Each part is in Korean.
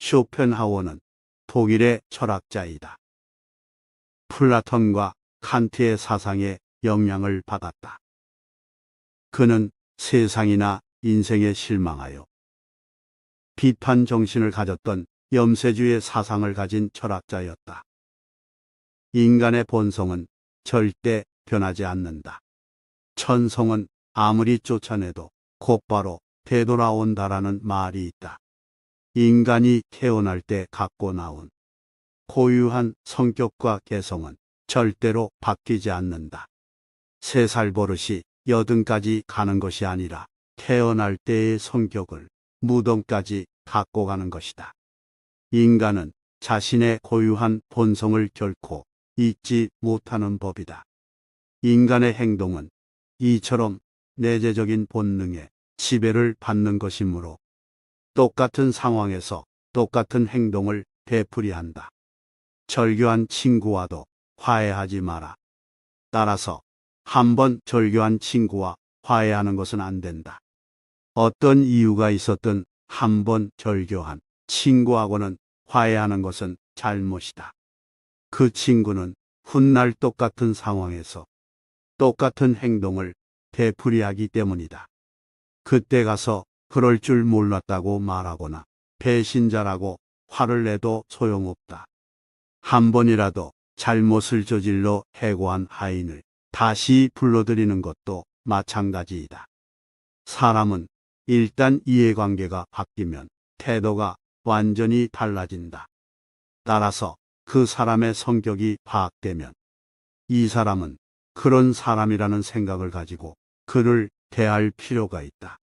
쇼펜하우어는 독일의 철학자이다. 플라톤과 칸트의 사상에 영향을 받았다. 그는 세상이나 인생에 실망하여 비판 정신을 가졌던 염세주의 사상을 가진 철학자였다. 인간의 본성은 절대 변하지 않는다. 천성은 아무리 쫓아내도 곧바로 되돌아온다라는 말이 있다. 인간이 태어날 때 갖고 나온 고유한 성격과 개성은 절대로 바뀌지 않는다. 3살 버릇이 80까지 가는 것이 아니라 태어날 때의 성격을 무덤까지 갖고 가는 것이다. 인간은 자신의 고유한 본성을 결코 잊지 못하는 법이다. 인간의 행동은 이처럼 내재적인 본능에 지배를 받는 것이므로 똑같은 상황에서 똑같은 행동을 되풀이한다. 절교한 친구와도 화해하지 마라. 따라서 한번 절교한 친구와 화해하는 것은 안 된다. 어떤 이유가 있었든 한번 절교한 친구하고는 화해하는 것은 잘못이다. 그 친구는 훗날 똑같은 상황에서 똑같은 행동을 되풀이하기 때문이다. 그때 가서 그럴 줄 몰랐다고 말하거나 배신자라고 화를 내도 소용없다. 한 번이라도 잘못을 저질러 해고한 하인을 다시 불러들이는 것도 마찬가지이다. 사람은 일단 이해관계가 바뀌면 태도가 완전히 달라진다. 따라서 그 사람의 성격이 파악되면 이 사람은 그런 사람이라는 생각을 가지고 그를 대할 필요가 있다.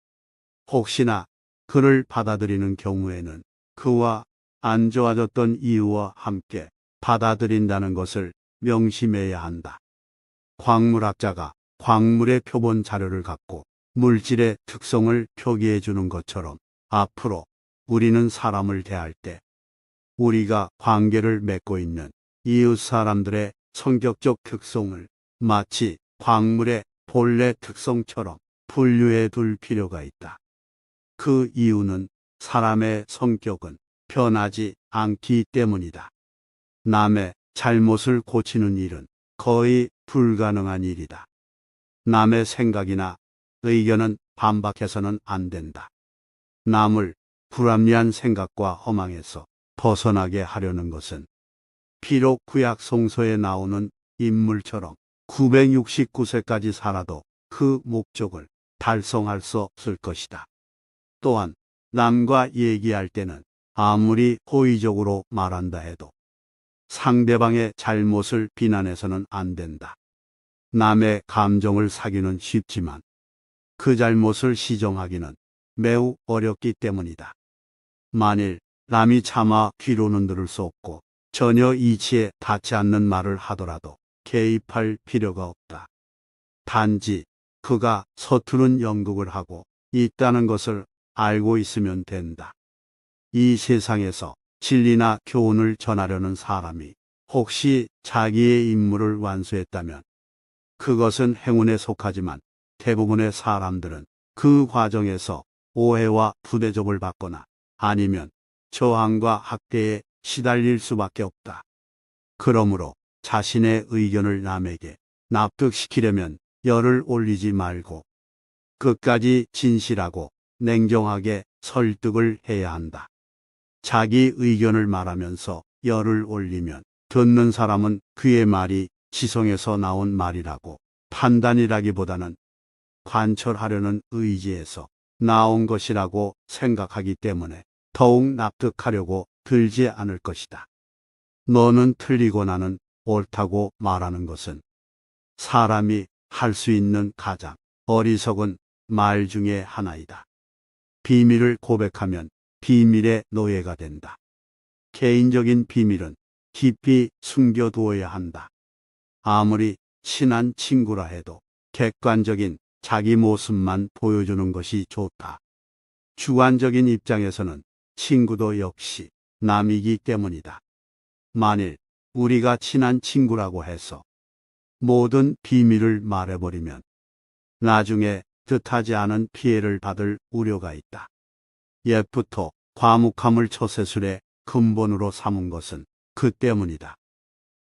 혹시나 그를 받아들이는 경우에는 그와 안 좋아졌던 이유와 함께 받아들인다는 것을 명심해야 한다. 광물학자가 광물의 표본 자료를 갖고 물질의 특성을 표기해 주는 것처럼 앞으로 우리는 사람을 대할 때 우리가 관계를 맺고 있는 이웃 사람들의 성격적 특성을 마치 광물의 본래 특성처럼 분류해 둘 필요가 있다. 그 이유는 사람의 성격은 변하지 않기 때문이다. 남의 잘못을 고치는 일은 거의 불가능한 일이다. 남의 생각이나 의견은 반박해서는 안 된다. 남을 불합리한 생각과 허망에서 벗어나게 하려는 것은 비록 구약 성서에 나오는 인물처럼 969세까지 살아도 그 목적을 달성할 수 없을 것이다. 또한 남과 얘기할 때는 아무리 호의적으로 말한다 해도 상대방의 잘못을 비난해서는 안 된다. 남의 감정을 사기는 쉽지만 그 잘못을 시정하기는 매우 어렵기 때문이다. 만일 남이 차마 귀로는 들을 수 없고 전혀 이치에 닿지 않는 말을 하더라도 개입할 필요가 없다. 단지 그가 서투른 연극을 하고 있다는 것을 알고 있으면 된다. 이 세상에서 진리나 교훈을 전하려는 사람이 혹시 자기의 임무를 완수했다면 그것은 행운에 속하지만 대부분의 사람들은 그 과정에서 오해와 부대접을 받거나 아니면 저항과 학대에 시달릴 수밖에 없다. 그러므로 자신의 의견을 남에게 납득시키려면 열을 올리지 말고 끝까지 진실하고 냉정하게 설득을 해야 한다. 자기 의견을 말하면서 열을 올리면 듣는 사람은 그의 말이 지성에서 나온 말이라고 판단이라기보다는 관철하려는 의지에서 나온 것이라고 생각하기 때문에 더욱 납득하려고 들지 않을 것이다. 너는 틀리고 나는 옳다고 말하는 것은 사람이 할 수 있는 가장 어리석은 말 중에 하나이다. 비밀을 고백하면 비밀의 노예가 된다. 개인적인 비밀은 깊이 숨겨두어야 한다. 아무리 친한 친구라 해도 객관적인 자기 모습만 보여주는 것이 좋다. 주관적인 입장에서는 친구도 역시 남이기 때문이다. 만일 우리가 친한 친구라고 해서 모든 비밀을 말해버리면 나중에 뜻하지 않은 피해를 받을 우려가 있다. 옛부터 과묵함을 처세술에 근본으로 삼은 것은 그 때문이다.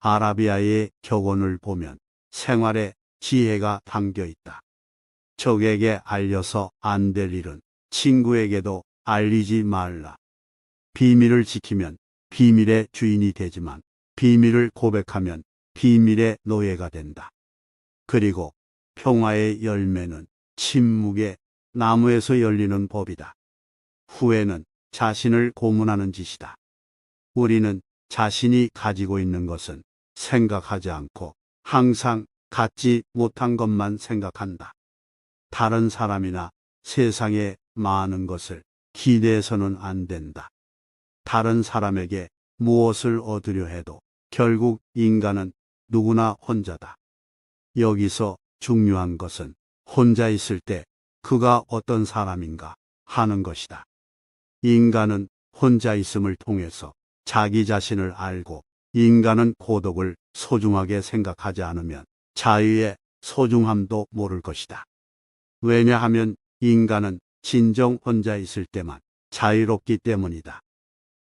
아라비아의 격언을 보면 생활에 지혜가 담겨 있다. 적에게 알려서 안 될 일은 친구에게도 알리지 말라. 비밀을 지키면 비밀의 주인이 되지만 비밀을 고백하면 비밀의 노예가 된다. 그리고 평화의 열매는 침묵의 나무에서 열리는 법이다. 후회는 자신을 고문하는 짓이다. 우리는 자신이 가지고 있는 것은 생각하지 않고 항상 갖지 못한 것만 생각한다. 다른 사람이나 세상에 많은 것을 기대해서는 안 된다. 다른 사람에게 무엇을 얻으려 해도 결국 인간은 누구나 혼자다. 여기서 중요한 것은 혼자 있을 때 그가 어떤 사람인가 하는 것이다. 인간은 혼자 있음을 통해서 자기 자신을 알고 인간은 고독을 소중하게 생각하지 않으면 자유의 소중함도 모를 것이다. 왜냐하면 인간은 진정 혼자 있을 때만 자유롭기 때문이다.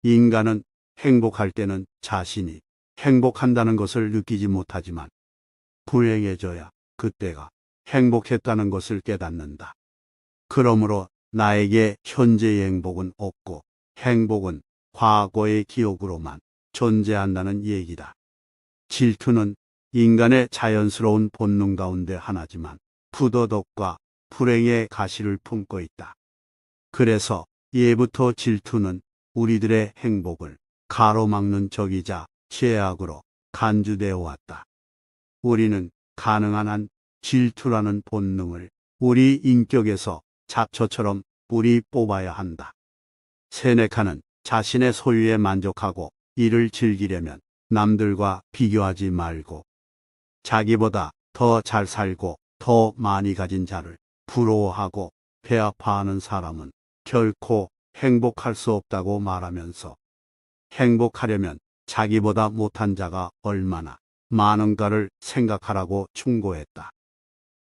인간은 행복할 때는 자신이 행복한다는 것을 느끼지 못하지만 불행해져야 그때가 행복했다는 것을 깨닫는다. 그러므로 나에게 현재의 행복은 없고 행복은 과거의 기억으로만 존재한다는 얘기다. 질투는 인간의 자연스러운 본능 가운데 하나지만 부도덕과 불행의 가시를 품고 있다. 그래서 예부터 질투는 우리들의 행복을 가로막는 적이자 죄악으로 간주되어 왔다. 우리는 가능한 한 질투라는 본능을 우리 인격에서 잡초처럼 뿌리 뽑아야 한다. 세네카는 자신의 소유에 만족하고 이를 즐기려면 남들과 비교하지 말고 자기보다 더 잘 살고 더 많이 가진 자를 부러워하고 배아파하는 사람은 결코 행복할 수 없다고 말하면서 행복하려면 자기보다 못한 자가 얼마나 많은가를 생각하라고 충고했다.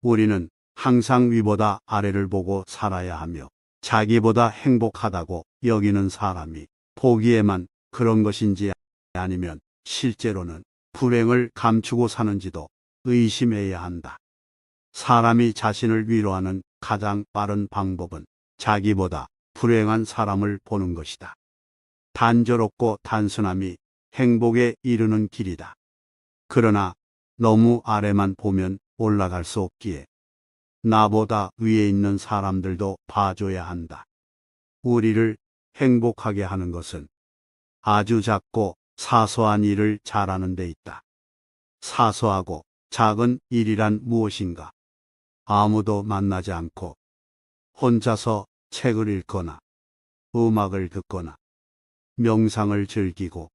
우리는 항상 위보다 아래를 보고 살아야 하며 자기보다 행복하다고 여기는 사람이 보기에만 그런 것인지 아니면 실제로는 불행을 감추고 사는지도 의심해야 한다. 사람이 자신을 위로하는 가장 빠른 방법은 자기보다 불행한 사람을 보는 것이다. 단조롭고 단순함이 행복에 이르는 길이다. 그러나 너무 아래만 보면 올라갈 수 없기에 나보다 위에 있는 사람들도 봐줘야 한다. 우리를 행복하게 하는 것은 아주 작고 사소한 일을 잘하는 데 있다. 사소하고 작은 일이란 무엇인가? 아무도 만나지 않고 혼자서 책을 읽거나 음악을 듣거나 명상을 즐기고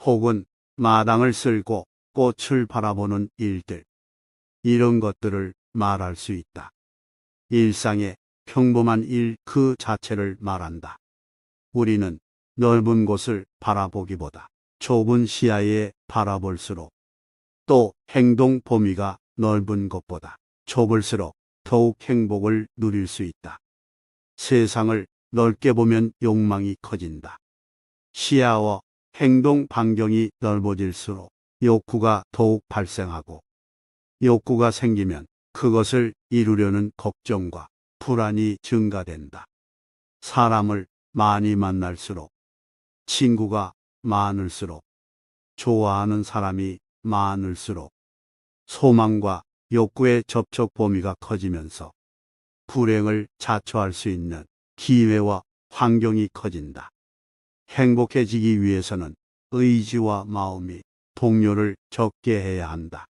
혹은 마당을 쓸고 꽃을 바라보는 일들, 이런 것들을 말할 수 있다. 일상의 평범한 일 그 자체를 말한다. 우리는 넓은 곳을 바라보기보다 좁은 시야에 바라볼수록 또 행동 범위가 넓은 것보다 좁을수록 더욱 행복을 누릴 수 있다. 세상을 넓게 보면 욕망이 커진다. 시야와 행동 반경이 넓어질수록 욕구가 더욱 발생하고 욕구가 생기면 그것을 이루려는 걱정과 불안이 증가된다. 사람을 많이 만날수록 친구가 많을수록 좋아하는 사람이 많을수록 소망과 욕구의 접촉 범위가 커지면서 불행을 자초할 수 있는 기회와 환경이 커진다. 행복해지기 위해서는 의지와 마음이 동요를 적게 해야 한다.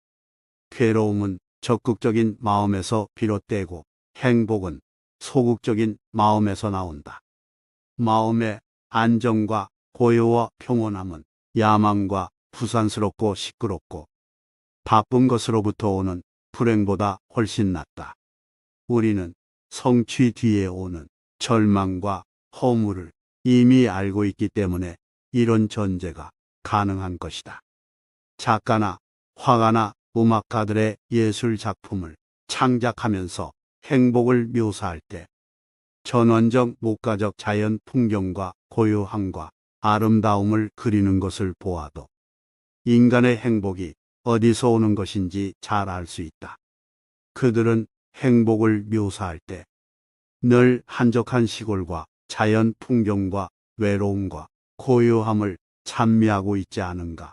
괴로움은 적극적인 마음에서 비롯되고 행복은 소극적인 마음에서 나온다. 마음의 안정과 고요와 평온함은 야망과 부산스럽고 시끄럽고 바쁜 것으로부터 오는 불행보다 훨씬 낫다. 우리는 성취 뒤에 오는 절망과 허물을 이미 알고 있기 때문에 이런 전제가 가능한 것이다. 작가나 화가나 음악가들의 예술 작품을 창작하면서 행복을 묘사할 때 전원적 목가적 자연 풍경과 고요함과 아름다움을 그리는 것을 보아도 인간의 행복이 어디서 오는 것인지 잘 알 수 있다. 그들은 행복을 묘사할 때 늘 한적한 시골과 자연 풍경과 외로움과 고요함을 찬미하고 있지 않은가.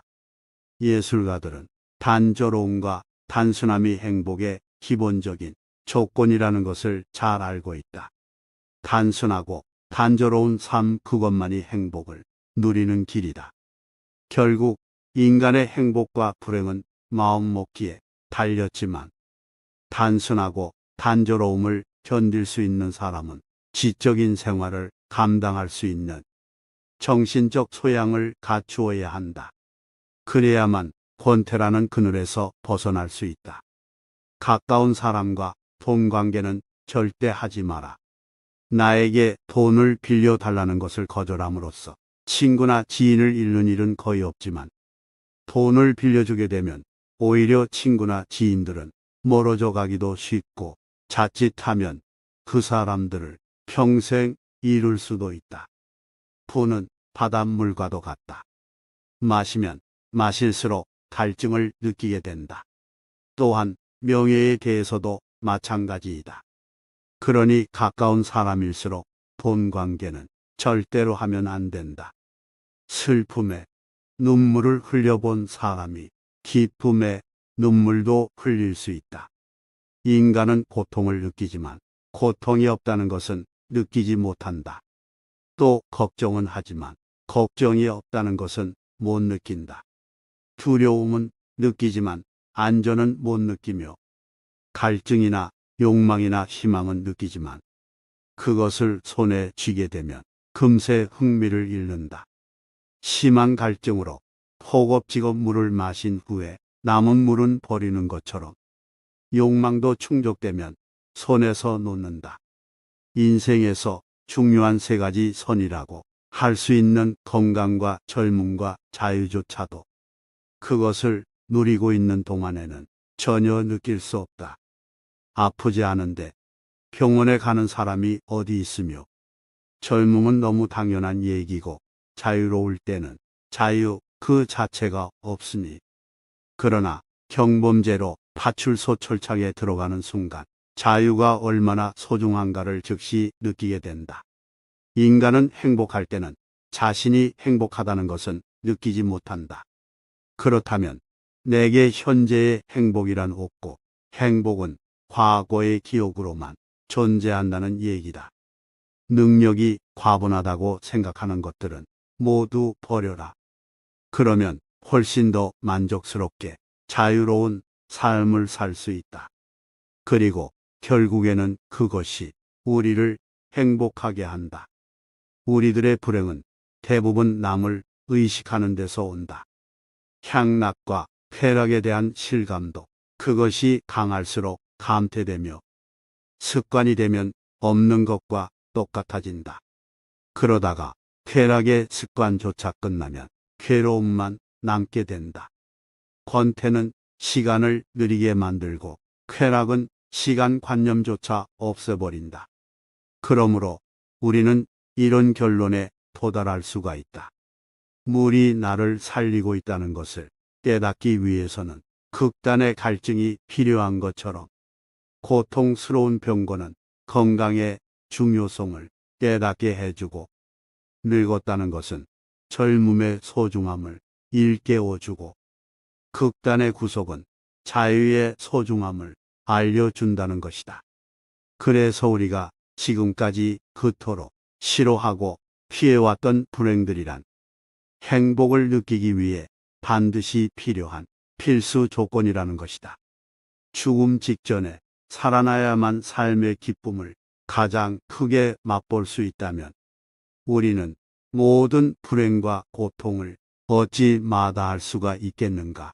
예술가들은 단조로움과 단순함이 행복의 기본적인 조건이라는 것을 잘 알고 있다. 단순하고 단조로운 삶 그것만이 행복을 누리는 길이다. 결국 인간의 행복과 불행은 마음먹기에 달렸지만 단순하고 단조로움을 견딜 수 있는 사람은 지적인 생활을 감당할 수 있는 정신적 소양을 갖추어야 한다. 그래야만 권태라는 그늘에서 벗어날 수 있다. 가까운 사람과 돈 관계는 절대 하지 마라. 나에게 돈을 빌려달라는 것을 거절함으로써 친구나 지인을 잃는 일은 거의 없지만 돈을 빌려주게 되면 오히려 친구나 지인들은 멀어져 가기도 쉽고 자칫하면 그 사람들을 평생 잃을 수도 있다. 푸는 바닷물과도 같다. 마시면 마실수록 갈증을 느끼게 된다. 또한 명예에 대해서도 마찬가지이다. 그러니 가까운 사람일수록 돈 관계는 절대로 하면 안 된다. 슬픔에 눈물을 흘려본 사람이 기쁨에 눈물도 흘릴 수 있다. 인간은 고통을 느끼지만 고통이 없다는 것은 느끼지 못한다. 또 걱정은 하지만 걱정이 없다는 것은 못 느낀다. 두려움은 느끼지만 안전은 못 느끼며 갈증이나 욕망이나 희망은 느끼지만 그것을 손에 쥐게 되면 금세 흥미를 잃는다. 심한 갈증으로 허겁지겁 물을 마신 후에 남은 물은 버리는 것처럼 욕망도 충족되면 손에서 놓는다. 인생에서 중요한 세 가지 선이라고 할 수 있는 건강과 젊음과 자유조차도 그것을 누리고 있는 동안에는 전혀 느낄 수 없다. 아프지 않은데 병원에 가는 사람이 어디 있으며 젊음은 너무 당연한 얘기고 자유로울 때는 자유 그 자체가 없으니. 그러나 경범죄로 파출소 철창에 들어가는 순간 자유가 얼마나 소중한가를 즉시 느끼게 된다. 인간은 행복할 때는 자신이 행복하다는 것은 느끼지 못한다. 그렇다면 내게 현재의 행복이란 없고 행복은 과거의 기억으로만 존재한다는 얘기다. 능력이 과분하다고 생각하는 것들은 모두 버려라. 그러면 훨씬 더 만족스럽게 자유로운 삶을 살 수 있다. 그리고 결국에는 그것이 우리를 행복하게 한다. 우리들의 불행은 대부분 남을 의식하는 데서 온다. 향락과 쾌락에 대한 실감도 그것이 강할수록 감퇴되며 습관이 되면 없는 것과 똑같아진다. 그러다가 쾌락의 습관조차 끝나면 괴로움만 남게 된다. 권태는 시간을 느리게 만들고 쾌락은 시간관념조차 없애버린다. 그러므로 우리는 이런 결론에 도달할 수가 있다. 물이 나를 살리고 있다는 것을 깨닫기 위해서는 극단의 갈증이 필요한 것처럼 고통스러운 병고는 건강의 중요성을 깨닫게 해주고 늙었다는 것은 젊음의 소중함을 일깨워주고 극단의 구속은 자유의 소중함을 알려준다는 것이다. 그래서 우리가 지금까지 그토록 싫어하고 피해왔던 불행들이란 행복을 느끼기 위해 반드시 필요한 필수 조건이라는 것이다. 죽음 직전에 살아나야만 삶의 기쁨을 가장 크게 맛볼 수 있다면 우리는 모든 불행과 고통을 어찌 마다할 수가 있겠는가.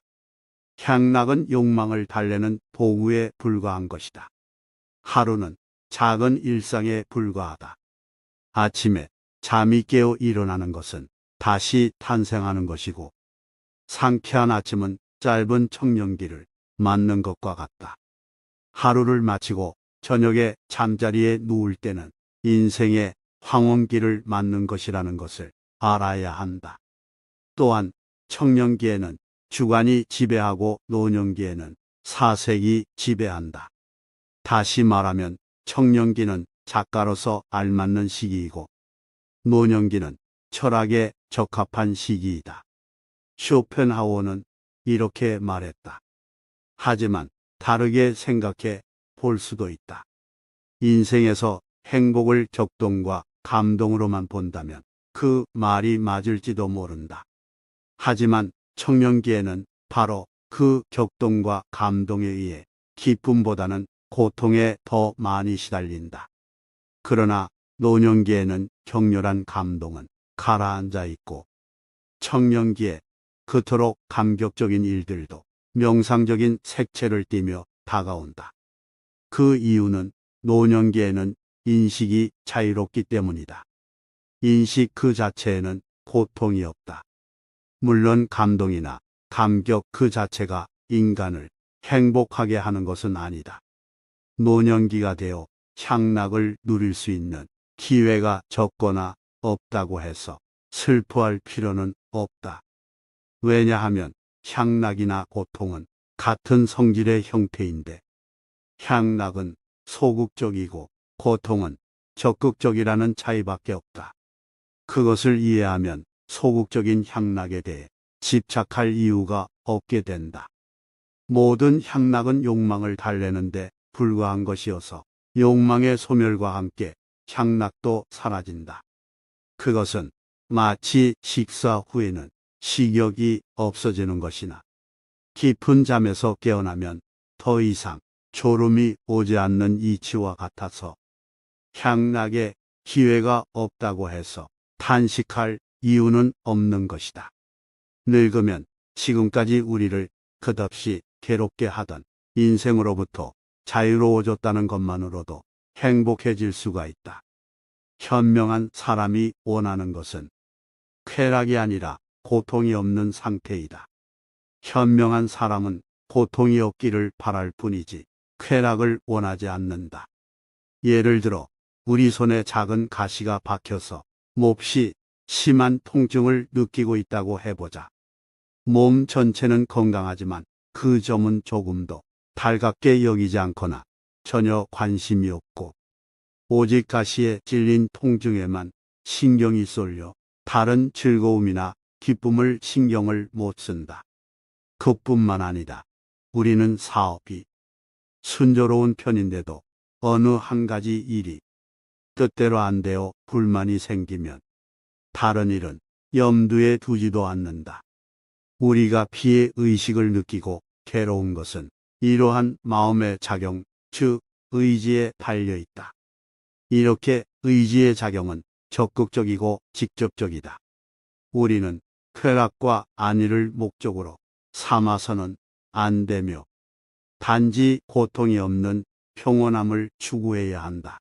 향락은 욕망을 달래는 도구에 불과한 것이다. 하루는 작은 일상에 불과하다. 아침에 잠이 깨어 일어나는 것은 다시 탄생하는 것이고 상쾌한 아침은 짧은 청년기를 맞는 것과 같다. 하루를 마치고 저녁에 잠자리에 누울 때는 인생의 황혼기를 맞는 것이라는 것을 알아야 한다. 또한 청년기에는 주관이 지배하고 노년기에는 사색이 지배한다. 다시 말하면 청년기는 작가로서 알맞는 시기이고 노년기는 철학에 적합한 시기이다. 쇼펜하우어는 이렇게 말했다. 하지만 다르게 생각해 볼 수도 있다. 인생에서 행복을 격동과 감동으로만 본다면 그 말이 맞을지도 모른다. 하지만 청년기에는 바로 그 격동과 감동에 의해 기쁨보다는 고통에 더 많이 시달린다. 그러나 노년기에는 격렬한 감동은 가라앉아 있고 청년기에 그토록 감격적인 일들도 명상적인 색채를 띠며 다가온다. 그 이유는 노년기에는 인식이 자유롭기 때문이다. 인식 그 자체에는 고통이 없다. 물론 감동이나 감격 그 자체가 인간을 행복하게 하는 것은 아니다. 노년기가 되어 향락을 누릴 수 있는 기회가 적거나 없다고 해서 슬퍼할 필요는 없다. 왜냐하면 향락이나 고통은 같은 성질의 형태인데 향락은 소극적이고 고통은 적극적이라는 차이밖에 없다. 그것을 이해하면 소극적인 향락에 대해 집착할 이유가 없게 된다. 모든 향락은 욕망을 달래는데 불과한 것이어서 욕망의 소멸과 함께 향락도 사라진다. 그것은 마치 식사 후에는 식욕이 없어지는 것이나 깊은 잠에서 깨어나면 더 이상 졸음이 오지 않는 이치와 같아서 향락에 기회가 없다고 해서 탄식할 이유는 없는 것이다. 늙으면 지금까지 우리를 끝없이 괴롭게 하던 인생으로부터 자유로워졌다는 것만으로도 행복해질 수가 있다. 현명한 사람이 원하는 것은 쾌락이 아니라 고통이 없는 상태이다. 현명한 사람은 고통이 없기를 바랄 뿐이지 쾌락을 원하지 않는다. 예를 들어 우리 손에 작은 가시가 박혀서 몹시 심한 통증을 느끼고 있다고 해보자. 몸 전체는 건강하지만 그 점은 조금도 달갑게 여기지 않거나 전혀 관심이 없고 오직 가시에 찔린 통증에만 신경이 쏠려 다른 즐거움이나 기쁨을 신경을 못 쓴다. 그뿐만 아니다. 우리는 사업이 순조로운 편인데도 어느 한 가지 일이 뜻대로 안 되어 불만이 생기면 다른 일은 염두에 두지도 않는다. 우리가 피해 의식을 느끼고 괴로운 것은 이러한 마음의 작용, 즉 의지에 달려 있다. 이렇게 의지의 작용은 적극적이고 직접적이다. 우리는 쾌락과 안위를 목적으로 삼아서는 안 되며 단지 고통이 없는 평온함을 추구해야 한다.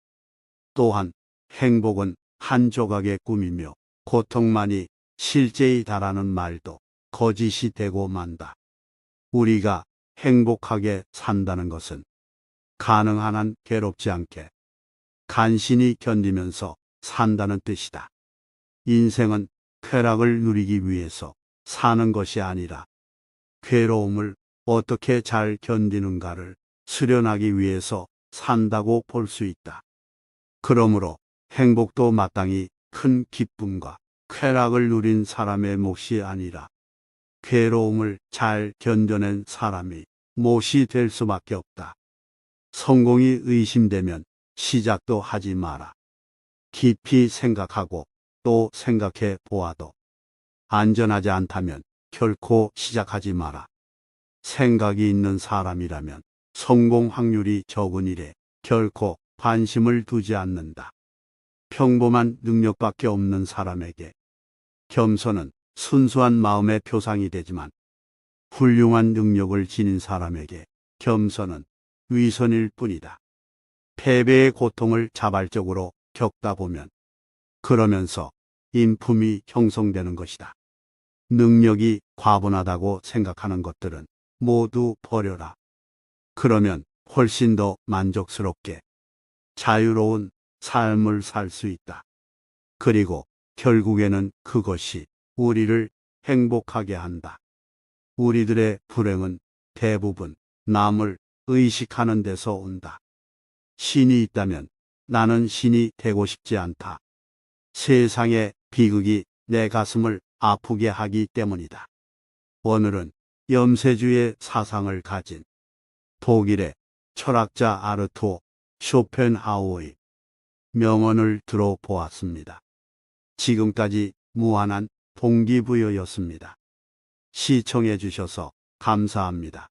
또한 행복은 한 조각의 꿈이며 고통만이 실제이다라는 말도 거짓이 되고 만다. 우리가 행복하게 산다는 것은 가능한 한 괴롭지 않게 간신히 견디면서 산다는 뜻이다. 인생은 쾌락을 누리기 위해서 사는 것이 아니라 괴로움을 어떻게 잘 견디는가를 수련하기 위해서 산다고 볼 수 있다. 그러므로 행복도 마땅히 큰 기쁨과 쾌락을 누린 사람의 몫이 아니라 괴로움을 잘 견뎌낸 사람이 몫이 될 수밖에 없다. 성공이 의심되면 시작도 하지 마라. 깊이 생각하고 또 생각해 보아도 안전하지 않다면 결코 시작하지 마라. 생각이 있는 사람이라면 성공 확률이 적은 일에 결코 관심을 두지 않는다. 평범한 능력밖에 없는 사람에게 겸손은 순수한 마음의 표상이 되지만 훌륭한 능력을 지닌 사람에게 겸손은 위선일 뿐이다. 패배의 고통을 자발적으로 겪다 보면 그러면서 인품이 형성되는 것이다. 능력이 과분하다고 생각하는 것들은 모두 버려라. 그러면 훨씬 더 만족스럽게 자유로운 삶을 살 수 있다. 그리고 결국에는 그것이 우리를 행복하게 한다. 우리들의 불행은 대부분 남을 의식하는 데서 온다. 신이 있다면 나는 신이 되고 싶지 않다. 세상의 비극이 내 가슴을 아프게 하기 때문이다. 오늘은 염세주의 사상을 가진 독일의 철학자 아르투 쇼펜하우어의 명언을 들어보았습니다. 지금까지 무한한 동기부여였습니다. 시청해 주셔서 감사합니다.